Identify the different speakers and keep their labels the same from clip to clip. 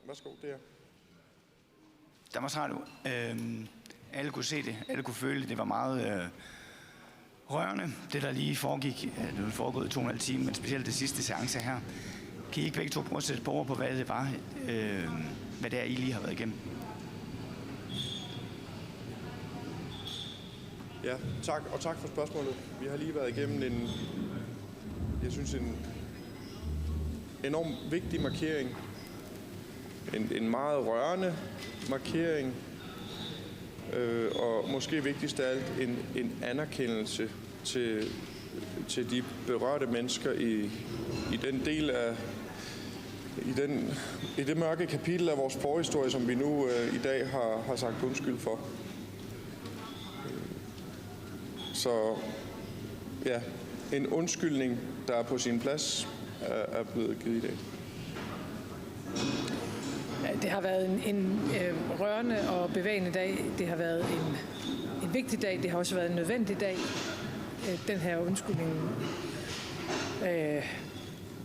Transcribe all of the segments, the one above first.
Speaker 1: Værsgo, det her.
Speaker 2: Danmarks Radio. Alle kunne se det, alle kunne føle det. Det var meget rørende, det der lige foregik. Det var foregået 2,5 timer, men specielt det sidste seance her. Kan I ikke begge to prøve at sætte på på, hvad det var, hvad det er, I lige har været igennem?
Speaker 1: Ja, tak, og tak for spørgsmålet. Vi har lige været igennem en enormt vigtig markering. En meget rørende markering. Og måske vigtigst af alt en anerkendelse til de berørte mennesker i den del af i det mørke kapitel af vores forhistorie, som vi nu i dag har sagt undskyld for. Så ja, en undskyldning, der er på sin plads, er blevet givet i dag.
Speaker 3: Det har været en rørende og bevægende dag. Det har været en vigtig dag. Det har også været en nødvendig dag. Den her undskyldning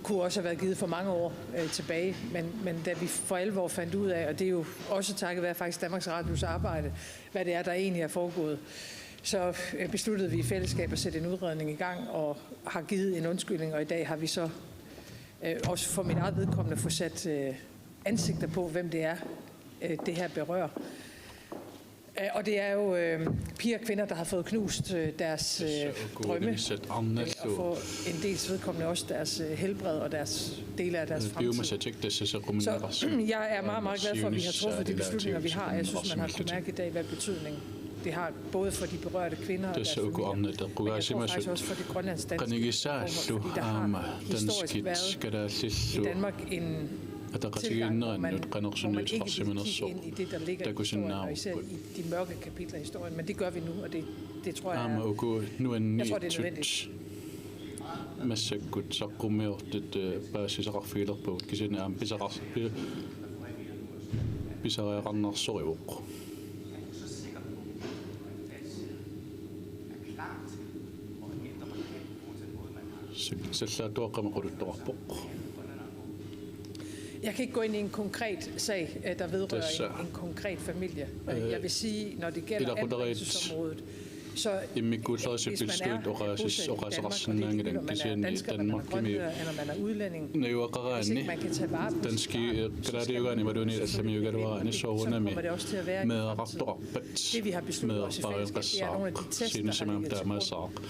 Speaker 3: kunne også have været givet for mange år tilbage. Men da vi for alvor fandt ud af, og det er jo også takket være faktisk Danmarks Radios arbejde, hvad det er, der egentlig er foregået, så besluttede vi i fællesskab at sætte en udredning i gang og har givet en undskyldning. Og i dag har vi så også for mit eget vedkommende få sat ansigter på, hvem det er, det her berører. Og det er jo piger og kvinder, der har fået knust deres drømme, og for en dels vedkommende også deres helbred og deres dele af deres fremtid. Så jeg er meget, meget glad for, at vi har truffet de beslutninger, vi har. Jeg synes, man har kunnet mærke i dag, hvad betydning det har både for de berørte kvinder og deres familier, men jeg tror faktisk også for det grønlandsdanske, fordi der har historisk været i Danmark en tilgang, hvor man ikke vil kigge ind i det, der ligger i historien, og især i de mørke kapitler i historien. Men det gør vi nu, og det tror jeg jeg tror, det er nødvendigt.
Speaker 4: Massagut saqqumiortit baasisaqarfiilerput kisinaam pisariaqarnarsoriuq sallaatuaqqamaquluttorarpoq.
Speaker 3: Jeg kan ikke gå ind i en konkret sag, der vedrører en konkret familie. Jeg vil sige, når det gælder anbringelsesområdet, så hvis man er bosat i Danmark, og det er fordi, man er dansker, man er grønlænder, eller man er udlænding, hvis ikke man kan tage vare på sit barn, så kommer det også til at være i fremtiden. Det vi har besluttet os i fællesskab, det er nogle af de tester, der ligger til grund,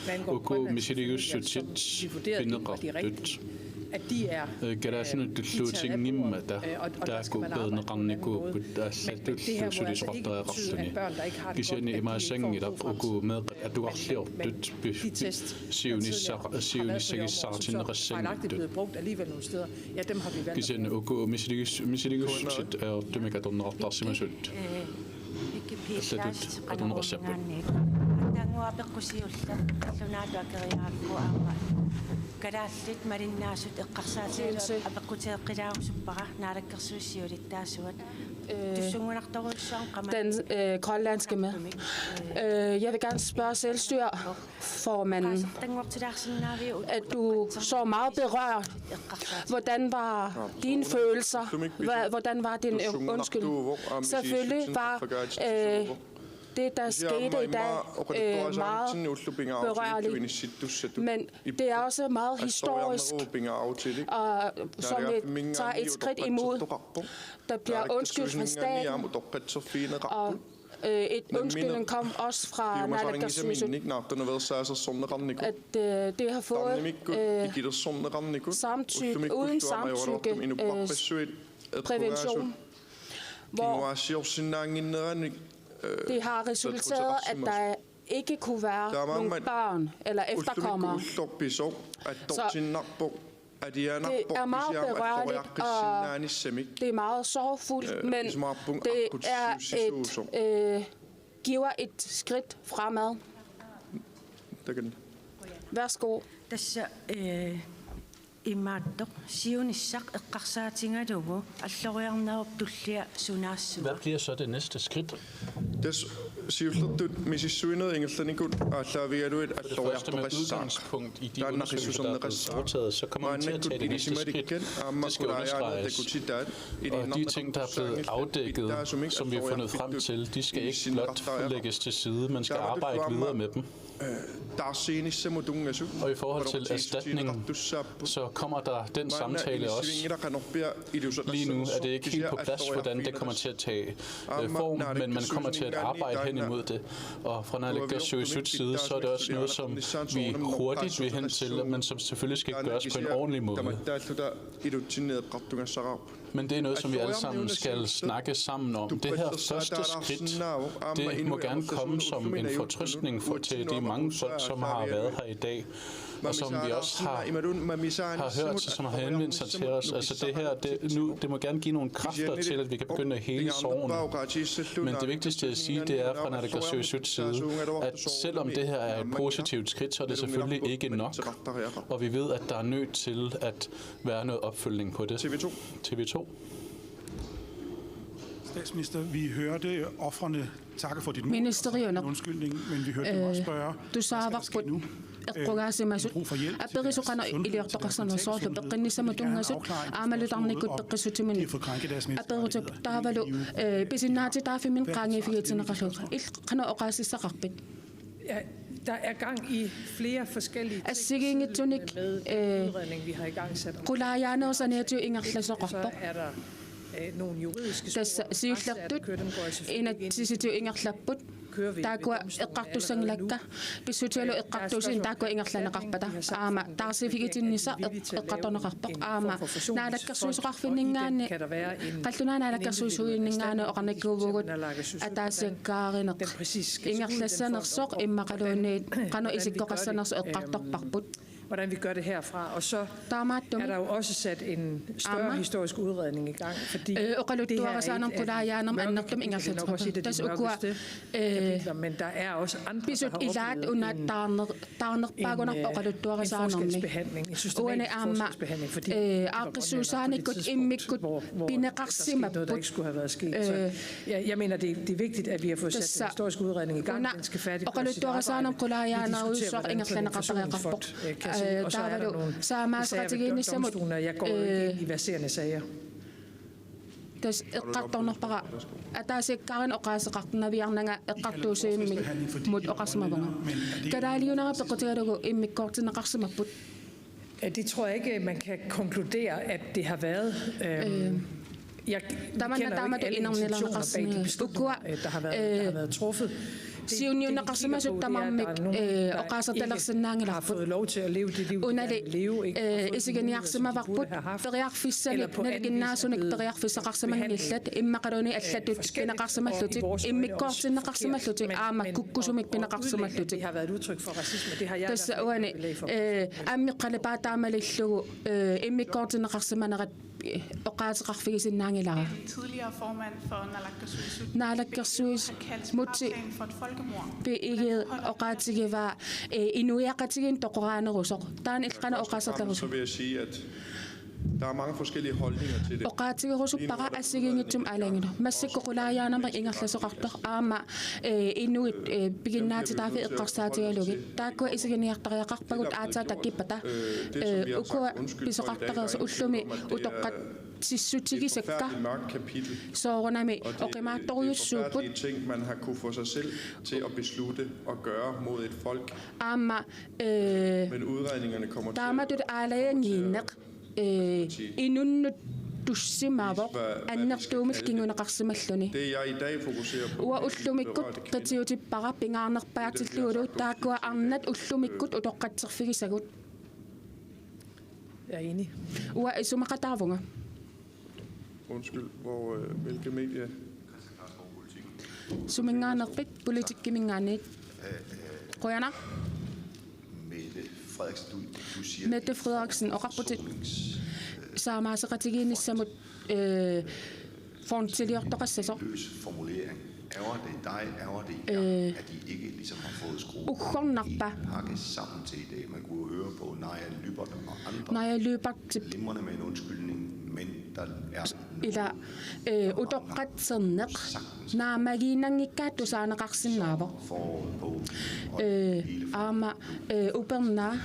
Speaker 3: hvad angår grønlandsfamilier, som vi vurderede var de rigtige. At de er og der skal man arbejde på en anden måde. Men det her må altså ikke betyde, at børn, der ikke har det godt, at de får fremtid. Men de test, der tidligere har været på det område, som så fejlagtigt blevet brugt alligevel nogle steder, ja, dem har vi valgt
Speaker 5: Kadallit marinnaasut eqqarsaatilu apaqquteeqqilaarusuppara naalakkersuissiulittaasuat
Speaker 6: den grønlandske med. Jeg vil gerne spørge selvstyreformanden, at du så meget berørt. Hvordan var dine følelser? Hvordan var din undskyld? Selvfølgelig var det, der skete i dag, meget berørligt, men det er også meget historisk, og som vi tager et skridt imod. Der bliver undskyldt fra staten, og et undskyldning kom også fra naalakkersuisut, at det har fået samtykke, uden samtykke, prævention, hvor det har resulteret, at der ikke kunne være nogle børn eller efterkommere. Så det er meget berørligt, og det er meget sorgfuldt, men det er giver et skridt fremad. Værsgo.
Speaker 4: Hvad bliver så det næste skridt?
Speaker 1: Siuslutut misissuinut ingellanigut aallavialuit
Speaker 4: For det første med udgangspunkt i de undersøgelser, der er blevet foretaget, så kommer man til at tage det næste skridt. Det skal understreges. Og de ting, der er blevet afdækket, som vi har fundet frem til, de skal ikke blot lægges til side, man skal arbejde videre med dem. Og i forhold til erstatningen, så kommer der den samtale også. Lige nu er det ikke helt på plads, hvordan det kommer til at tage form, men man kommer til at arbejde hen imod det. Og fra naalakkersuisuts side, så er det også noget, som vi hurtigt vil hen til, men som selvfølgelig skal gøres på en ordentlig måde. Men det er noget, som vi alle sammen skal snakke sammen om. Det her første skridt, det må gerne komme som en fortrøstning til de mange folk, som har været her i dag, og som vi også har hørt, som har henvendt sig til os. Altså det her, det må gerne give nogle kræfter til, at vi kan begynde at hele sorgen. Men det vigtigste at sige, det er fra naalakkersuisuts side, at selvom det her er et positivt skridt, så er det selvfølgelig ikke nok. Og vi ved, at der er nødt til at være noget opfølgning på det. TV2.
Speaker 7: Statsminister, vi hørte offrene takke for dit undskyldning, men vi hørte dem også spørge, hvad skal nu? Brug for hjælp til deres sundhed, de har fået krænket deres
Speaker 3: der er gang i flere forskellige ting med udredning, vi har i gang sat. Så er der nogle juridiske spor, der kører dem, går selvfølgelig
Speaker 6: Tago eqqartussanglakka pissutialu eqqartusin tago ingerlanaqarpata aama taarsifigitinissa eqqartorneqarpoq aama naalakkersuisuqarfinningaanni qalluna naalakkersuisuinningaana oqarnikkuuvugut ataasiakkaarineq ingerlassanersoq immaqaluunni qanu isikkoqassanerso eqqartorparput.
Speaker 3: Hvordan vi gør det herfra. Og så er der jo også sat en større historisk udredning i gang, fordi det her er nok også et af de mørkeste kapitler, men der er også andre, der har oplevet en forskelsbehandling, en systematisk forskelsbehandling, fordi noget, der ikke skulle have været sket. Så jeg mener, det er vigtigt, at vi har fået sat en historisk udredning i gang. Den skal færdiggøres sit arbejde. Vi diskuterer, hvordan sådan fond kan se ud, og så er der nogle sager ved domstolen, og jeg går ind i verserende sager.
Speaker 6: Eqqartornerpara ataasikkarin oqaasiqartinaviarnanga eqqartuusiimmi mut oqarsimavanga kadaaliunara pequtigalugu immikkoortinaqarsimapput.
Speaker 3: Det tror jeg ikke, man kan konkludere, at det har været. Jeg kender jo ikke alle intentioner bag de beslutninger, der har været truffet.
Speaker 6: Siuniunaqarsimasut tamammik oqaasartalersinnaangila
Speaker 3: har fået lov til at leve det liv, de vil leve, ikke
Speaker 6: isiganiarsimavarput periarfissanik naliginnaasunik periarfissaqarsimangillat immaqaluni allatut pinaqarsimallutik immikkoortinnaqarsimallutik aama kukkusumik pinaqarsimallutik.
Speaker 3: Det har været et udtryk for racisme. Det har jeg
Speaker 6: tassa uani ammiqqalipaatammalillugu immikkoortinnaqarsimanerat oqaatiqarfigisinnaangilara
Speaker 8: tidligere formand for
Speaker 6: naalakkersuis mutti beiged oqaatigiva inuiaqatigin toqoraanerusoq taan ilqana oqaasartarusoq.
Speaker 1: Så vil jeg sige, at der er mange forskellige holdninger til det.
Speaker 6: Oqaatigirusuppara assigingittum alangino massikkoqulaayaanama ingerlasoqartor aama inuit biginnaatitaafi eqqarsaatigalugi taakku isiginiartariaqarpagut aataa takkipata ukua pisoqartareersu ullumi utoqqat sissutigisakka soorunami oqimaattoruyussuuput
Speaker 1: de ting man har kunne få sig selv til at beslutte og gøre mod et folk.
Speaker 6: Aama
Speaker 1: men udregningerne kommer til
Speaker 6: taamatut aalayangiinneq inunnut tussimaavoq annertuumilkingunaqarsimalluni
Speaker 1: det jeg i dag fokuserer på
Speaker 6: ua ullumikkut qitiutippara pingaarnerpaartilluulu taakkua arnat ullumikkut utoqqatserfigisagut.
Speaker 3: Jeg er enig.
Speaker 6: Ua isumaqataavunga.
Speaker 1: Undskyld, hvilke medier?
Speaker 6: Sumingaannerpit politikkimingaanit. Qoyana? Mette Frederiksen og rapportet saamaasaqatigiinissamut fontiliortoqassasor
Speaker 9: formulering. Ærger det dig, at de ikke ligesom har fået skruet en pakke sammen til i dag. Man kunne høre på Naja Lybert og andre.
Speaker 6: Naja Lybert
Speaker 9: glimrende med en undskyldning, men
Speaker 6: ila utoqqatserneq naamagiinangikkaat tusaanaqarsinnaavo aama uperna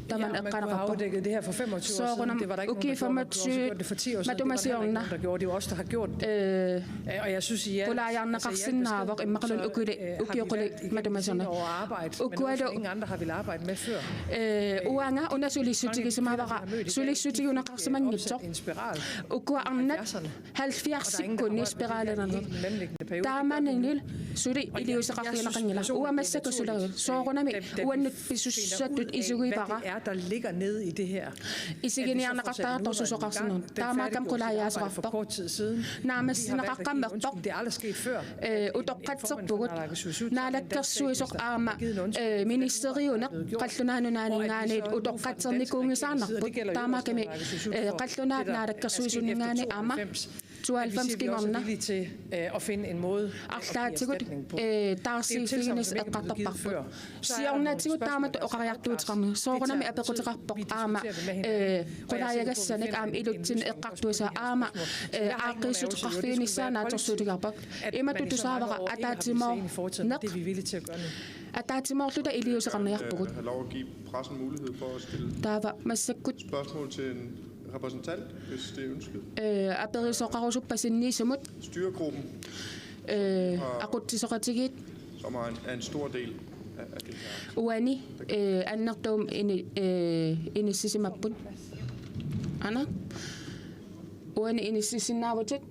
Speaker 3: Ja, man kunne have afdækket det her for 25 år siden. Det var der ikke nogen, der gjorde. Man kunne have gjort det for 10 år siden. Det var der ikke nogen, der gjorde. Det er også der har gjort det. Og jeg synes, I er over arbejde, men ingen andre har ville arbejde med før.
Speaker 6: Uanga under sulisutigi samavara. Sulisutigi under qarsamangitso. Ukua arnat 70 sekunder spiralerne. Der er man en lille sudi iliusaqarqinaqangila. Uamassako sula. Soorunami uannut bisussattut isugivara.
Speaker 3: Der ligger nede i det her.
Speaker 6: I siginniarnaqartaartorsusoqarsinun taamaakam qulayaasaqarpoq
Speaker 3: for kort tid siden.
Speaker 6: Naamassinaqaqqammerpoq
Speaker 3: Det er aldrig sket før.
Speaker 6: Utoqqatserpugut naalakkersuisoq aama ministeriuneq qallunaanunaaningaaniit utoqqatsernikungisaarnarput taamaakami qallunaat naalakkersuisunningaani aama 92 kingerna
Speaker 3: til at finde en måde
Speaker 6: арлаатигут таарсиифигинис эққартарпарпут сиорнаатигут таамат оқариартуутеқарну соорунами апеқутеқарпоқ аама қулаягассаник аама илутсин эққартуиса аама ааққиссутеқарфигиниссаанааторсуутигарпак имату тусаавара атаатимоо неқ атаатимоорлута илиусеқарниарпугут
Speaker 1: Har lov at give pressen mulighed for at stille
Speaker 6: таава массаккут
Speaker 1: spørgsmål til en repræsentant, hvis det er ønsket.
Speaker 6: аперисоқарусуппасинниисумут
Speaker 1: Styregruppen,
Speaker 6: ақутсисоқатигит
Speaker 1: som er en stor del af det her.
Speaker 6: уани аннертуум иниссисимаппут ана уани иниссисиннаавутит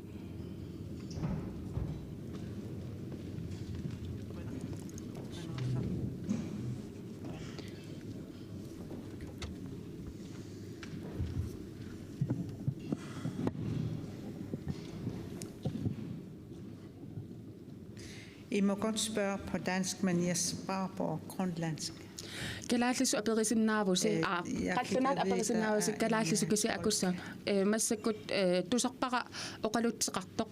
Speaker 8: I må godt spørge på dansk, men jeg svarer på grønlandsk.
Speaker 6: Kalaallisu aperisinnaavus qallunaat aperisinnaavus kalaallisu kisi akussa massakut tusarpara oqalutseqartoq.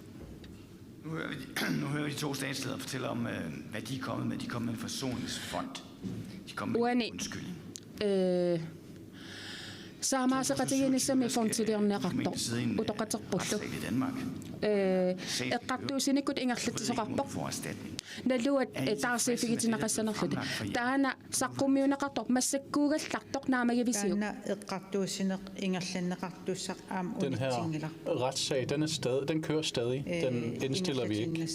Speaker 2: Nu hører vi de to statsledere fortælle om, hvad de er kommet med. De er kommet med en forsoningsfond. De er kommet med en undskyldning.
Speaker 6: Saamaasaqatiginisami fontilierneqartoq utoqaterpullu eqqartuusinikut ingerlatisoqarpoq naluat taarsiifigitinaqassanerlut taana saqqummiuneqartoq massakkuugallartoq naamagivisiu
Speaker 8: taana eqqartuusineq ingerlanneqartussaq aam
Speaker 4: Den her retssag, den kører stadig. Den indstiller vi ikke.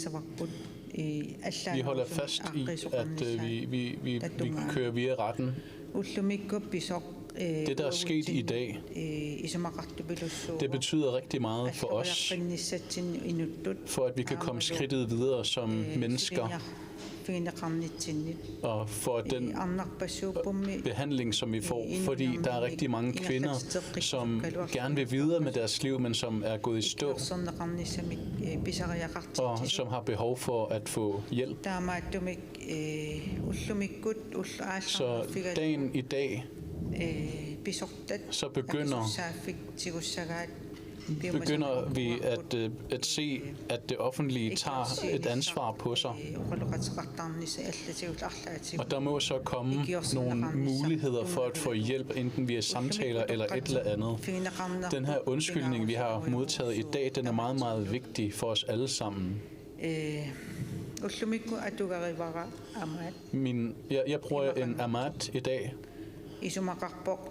Speaker 4: Vi holder fast i, at vi kører via retten. Det, der er sket i dag, det betyder rigtig meget for os, for at vi kan komme skridtet videre som mennesker, og for den behandling, som vi får, fordi der er rigtig mange kvinder, som gerne vil videre med deres liv, men som er gået i stå, og som har behov for at få hjælp. Så dagen i dag, så begynder vi at se, at det offentlige tager et ansvar på sig. Og der må så komme nogle muligheder for at få hjælp, enten via samtaler eller et eller andet. Den her undskyldning, vi har modtaget i dag, den er meget, meget vigtig for os alle sammen. Jeg bruger en Amat i dag,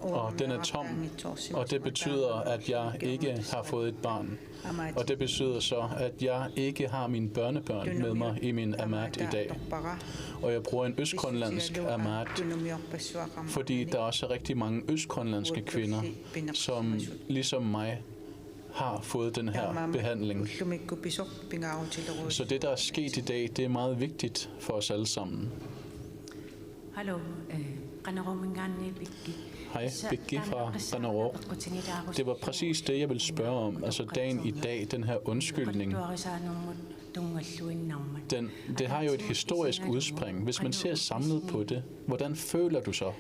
Speaker 4: og den er tom, og det betyder, at jeg ikke har fået et barn. Og det betyder så, at jeg ikke har mine børnebørn med mig i min Amat i dag. Og jeg bruger en østgrønlandsk Amat, fordi der også er rigtig mange østgrønlandske kvinder, som ligesom mig har fået den her behandling. Så det, der er sket i dag, det er meget vigtigt for os alle sammen.
Speaker 5: Hallo,
Speaker 4: Hej, Biggi fra Qanaroq. Det var præcis det, jeg ville spørge om. Altså dagen i dag, den her undskyldning, det har jo et historisk udspring. Hvis man ser samlet på det, hvordan føler du så?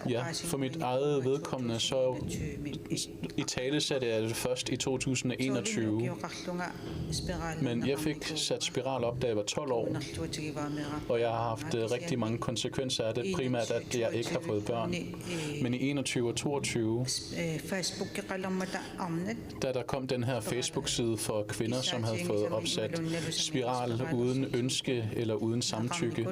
Speaker 4: Ja, for mit eget vedkommende, så i tale satte jeg det først i 2021. Men jeg fik sat spiral op, da jeg var 12 år. Og jeg har haft rigtig mange konsekvenser af det. Primært, at jeg ikke har fået børn. Men i 21 og 22, da der kom den her Facebook-side for kvinder, som havde fået opsat spiral uden ønske eller uden samtykke.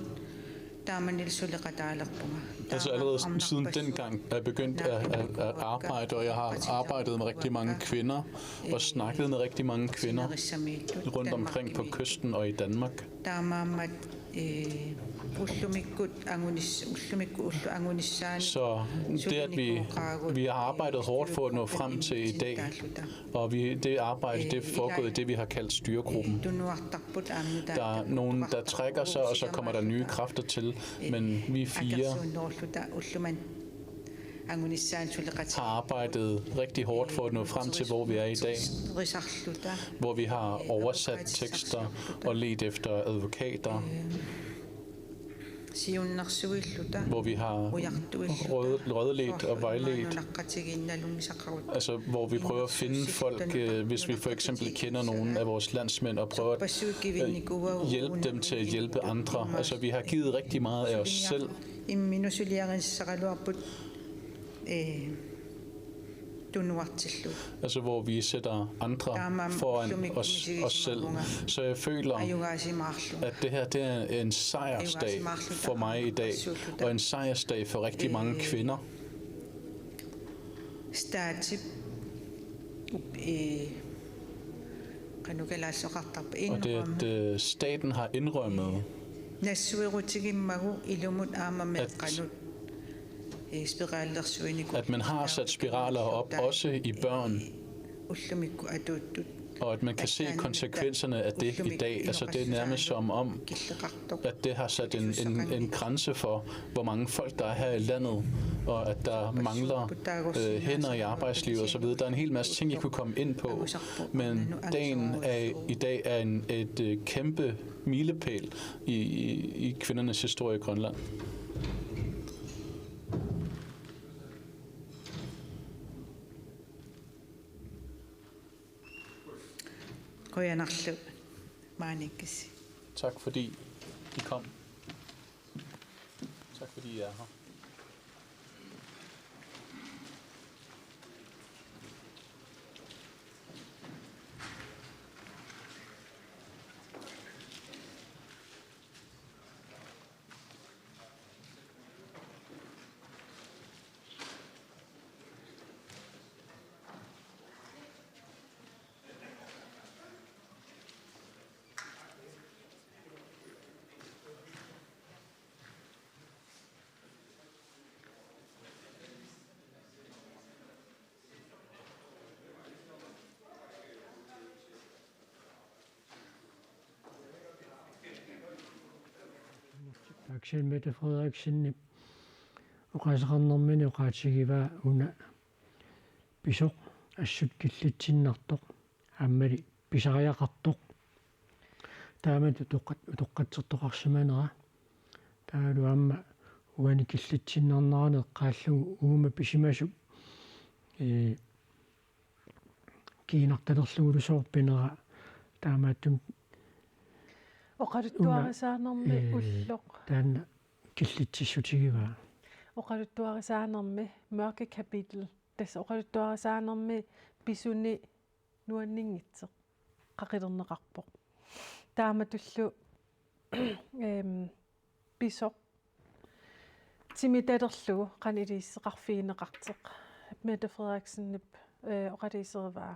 Speaker 4: Altså allerede siden dengang er jeg begyndt at arbejde, og jeg har arbejdet med rigtig mange kvinder og snakket med rigtig mange kvinder rundt omkring på kysten og i Danmark. Så det, at vi har arbejdet hårdt for at nå frem til i dag, og det arbejde, det er foregået i det, vi har kaldt styregruppen. Der er nogen, der trækker sig, og så kommer der nye kræfter til, men vi 4 har arbejdet rigtig hårdt for at nå frem til, hvor vi er i dag, hvor vi har oversat tekster og ledt efter advokater, hvor vi har rådledt og vejledt, altså hvor vi prøver at finde folk, hvis vi for eksempel kender nogen af vores landsmænd, og prøver at hjælpe dem til at hjælpe andre. Altså vi har givet rigtig meget af os selv. Altså hvor vi sætter andre foran os selv. Så jeg føler, at det her, det er en sejrsdag for mig i dag, og en sejrsdag for rigtig mange kvinder. Og det, at staten har indrømmet, at man har sat spiraler op, også i børn, og at man kan se konsekvenserne af det i dag. Altså det er nærmest som om, at det har sat en grænse for, hvor mange folk der er her i landet, og at der mangler hænder i arbejdslivet osv. Der er en hel masse ting, jeg kunne komme ind på, men dagen i dag er et kæmpe milepæl i kvindernes historie i Grønland. Tak fordi I kom. Tak fordi I er her.
Speaker 10: Axel Mette Frederiksen uqasaqarnermini uqaatigiva una pisoq assut killitsinartoq ammali pisariaqartoq taamatu toqqatsertoqarsimanera taalu amma uani killitsinarnerani eqqaallugu uuma pisimasu kiinartalerlugulusoorpinera taamaattum
Speaker 11: oqaluttuarisaanermi ulloq
Speaker 10: taanna killitsissutigiva
Speaker 11: oqaluttuarisaanermi mørke kapitel tas oqaluttuarisaanermi pisuni nuanningitseq qaqilerneqarpoq taamatullu pisoq timitalerlugu qaniliisseqarfiineqarteq Mette Frederiksen oqaliiserivaa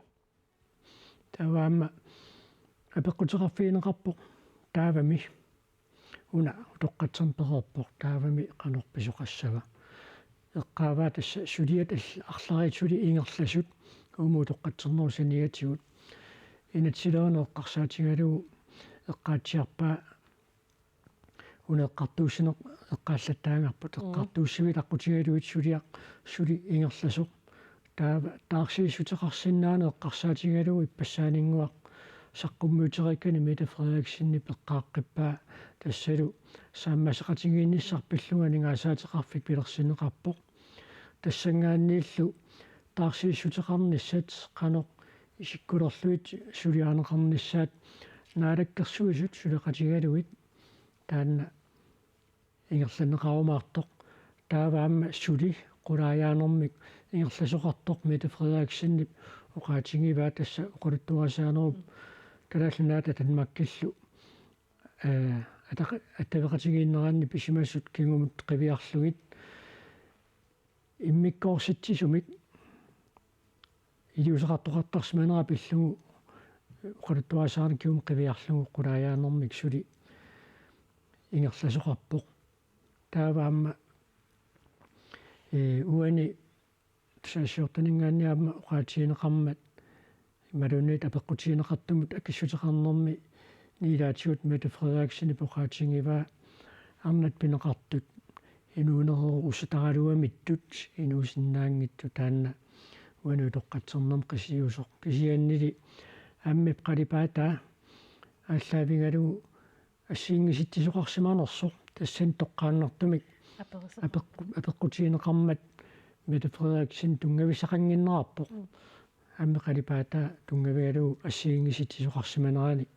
Speaker 10: tawaamma apeqqutiqarfiineqarpoq taavami una toqqatserpererpoq taavami qanorpisoqassava eqqaavaa tassa suliat arlariit suli ingerlasut umu toqqatsernerusaniatigut inatsileerneeqqarsaatigalugu eqqaatsiarpaa una eqqartuussineq eqqaallattaangarput eqqartuussivit aqutigaluit suli ingerlasoq taava taarsiissuteqarsinnaane eqqarsaatigalugu ippassaaninguaq саққуммутериккани Mette Frederiksen пеққааққиппаа тассалу сааммасеқатигиинниссарпиллуга нингаасаатеқарфик пилерсинеқарпоқ тассангааннииллу таарсииссутеқарниссат қано исиккулерлуит сулиаанеқарниссаат наалаккерсуисут сулеқатигалуит таанна ингерланеқарумаартоқ тааваама сули qulaajaanermik ингерласоқартоқ Mette Frederiksen оқаатингиваа тасса оқалуттуасааnerup калааллунаата танмаккиллу атавеқатигииннераанни писимассут кингумут қивиарлугит иммиккоорситсисумик илиусеқартоқартарсиманера пиллугу оқалуттуасаарни киум қивиарлугу qulaajaanermik сули ингерласоқарпоқ тааваама уани тсаасиортанингаанниаама оқаатиинеқармат малунит апеққутиинеқартумут акиссутеқарнэрми нилаатигут Mette Frederiksen оқаатингиваа арнат пинеқартут инуунереру усутаралуамиттут инуусиннаангитту таанна уани тоққатсернам қисиусоқ кисианнили аммип қалипаата аллаавингалугу ассиингиситсисоқарсиманерсоқ тассан тоққааннартумик апеққутиинеқармат Mette Frederiksen тунгависақангиннерарпоқ амми қалипаата тунгавигалугу ассиингиситсисоқарсиманерани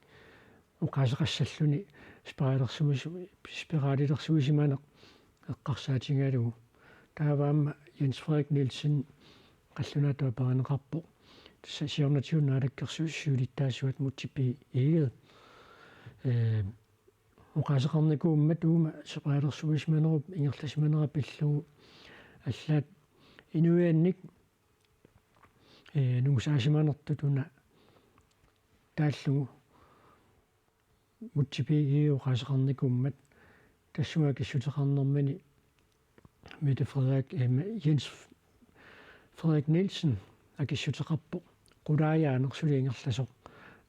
Speaker 10: оқаасеқассаллуни спиралилерсуисиманеқ эққарсаатингалугу тааваама Jens Frederik Nielsen қаллунаатуа паранеқарпоқ сиорнатиуннаалаккерсуиссуулиттаасуат мутсиппи игет оқаасеқарникууммат уума спиралерсуисиманеруп ингерласиманера пиллугу аллаат инуианник нуусаасиманертутуна тааллугу мутсипи оқаасеқарникууммат тассуга киссутеқарнэрмани Mette Jens Frederik Nielsen акиссутеқарпоқ qulaajaanerсули ингерласоқ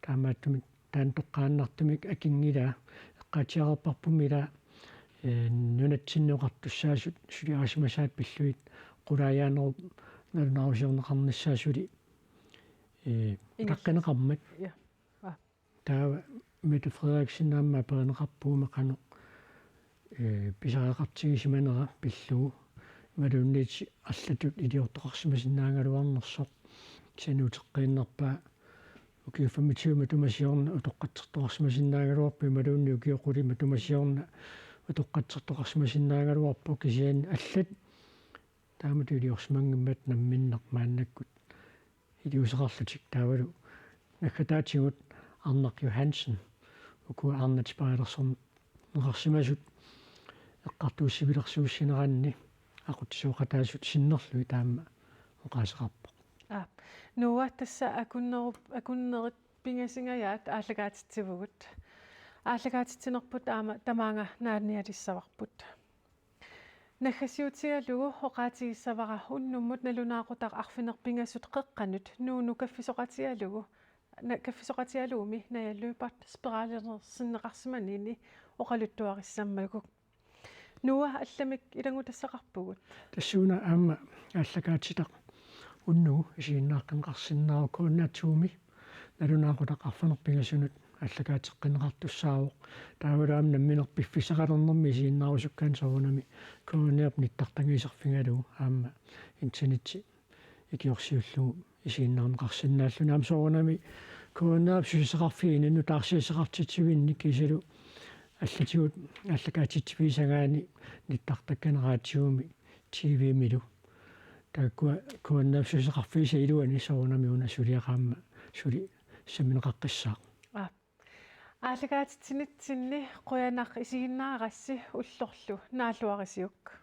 Speaker 10: таамааттумик таантоққааннартумик акингилаа эққаатиарерпарпумила нунатсиннеқартуссаасут сулиарасимасаат пиллуит qulaajaanerup налунаарусиорнеқарниссаасули таққинеқармат таава Mette Frederiksen аама перенеқарпуума қано писареқартигисиманера пиллугу малуннит аллатут илиортоқарсимасиннаангалуарнерсоқ сануутеққииннарпаа укиуфамитиума тумасиорна утоққатсертоқарсимасиннаагалуарпи малунни укиоқулима тумасиорна утоққатсертоқарсимасиннаагалуарпу кисиан аллат таамату илиорсимангиммат намминнеқ мааннаккут илиусеқарлутик таавалу наккатаатигут Arnak Johansen уку Arnat Spejdersom нерсимасут эққартууссивилерсуussинеранни ақутсуоқатаасут синнерлуи таама оқаасеқарпоқ
Speaker 11: нуа тасса акуннерит пингасингаят ааллагаатитсивгут ааллагаатитсинерпут аама тамаанга нааниалиссаварпут нахасиутигалугу оқаатигиссавара уннуммут налунаақутақ арфинерпингасут қеққанут нууну каффисоқатигалугу каффисоқатигалууми наяллуипат спиралерсиннеқарсиманини оқалуттуариссаммагук нуа алламик илангутассақарпугут
Speaker 10: тассууна аама ааллагаатитақ уннуу исииннааққинеқарсиннаару кууннаатсууми налунаақутақ арфинерпингасунут аллагаатеққинеқартуссаавоқ таавалаам намминерпиффисақалернэрми исииннаарусуккаан соонами куунниап ниттартангисерфингалугу аама интернетти икиорсиуллугу исииннаарнеқарсинааллунаам соонами кууннаап сусисеқарфиининну таарсиисеқартитсивинник кисалу аллатигут аллагаатитсивисагаани ниттартакканераатсиуми TV милу тааккуа кууннаап сусисеқарфииса илуани соонами уна сулиақаама сули саминеқаққиссаа
Speaker 11: ааллагаатитсинитсинни қуянақ исигиннаарасси уллорлу нааллуарисиук